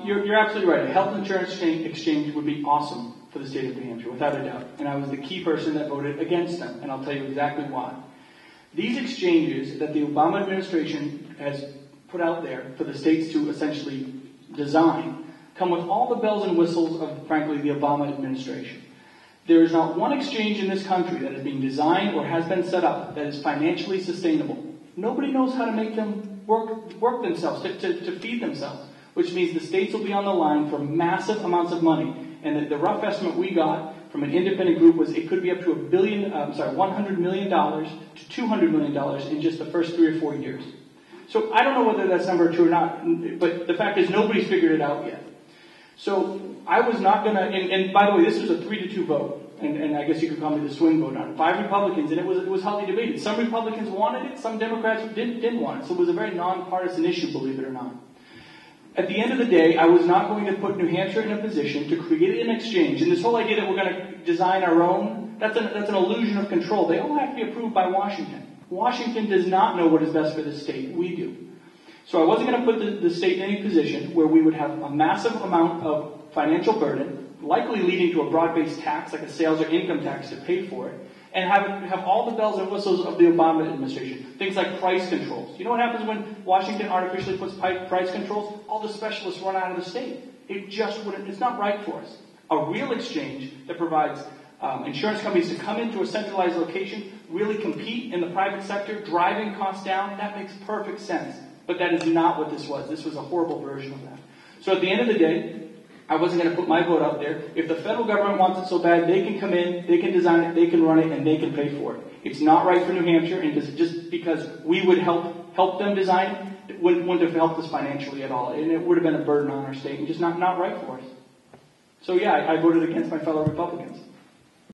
You're absolutely right. A health insurance exchange would be awesome for the state of New Hampshire, without a doubt. And I was the key person that voted against them, and I'll tell you exactly why. These exchanges that the Obama administration has put out there for the states to essentially design come with all the bells and whistles of, frankly, the Obama administration. There is not one exchange in this country that is being designed or has been set up that is financially sustainable. Nobody knows how to make them work themselves, to feed themselves, which means the states will be on the line for massive amounts of money. And the rough estimate we got from an independent group was it could be up to $100 million to $200 million in just the first 3 or 4 years. So I don't know whether that's number true or not, but the fact is nobody's figured it out yet. So I was not going to, and by the way, this was a 3-2 vote, and I guess you could call me the swing vote on it. 5 Republicans, and it was hotly debated. Some Republicans wanted it, some Democrats didn't want it. So it was a very nonpartisan issue, believe it or not. At the end of the day, I was not going to put New Hampshire in a position to create an exchange. And this whole idea that we're going to design our own, that's an illusion of control. They all have to be approved by Washington. Washington does not know what is best for the state. We do. So I wasn't going to put the state in any position where we would have a massive amount of financial burden, likely leading to a broad-based tax, like a sales or income tax, to pay for it, and have all the bells and whistles of the Obama administration. Things like price controls. You know what happens when Washington artificially puts price controls? All the specialists run out of the state. It just wouldn't, it's not right for us. A real exchange that provides insurance companies to come into a centralized location, really compete in the private sector, driving costs down, that makes perfect sense. But that is not what this was. This was a horrible version of that. So at the end of the day, I wasn't going to put my vote out there. If the federal government wants it so bad, they can come in, they can design it, they can run it, and they can pay for it. It's not right for New Hampshire, and just because we would help them design it, wouldn't have helped us financially at all. And it would have been a burden on our state, and just not right for us. So yeah, I voted against my fellow Republicans.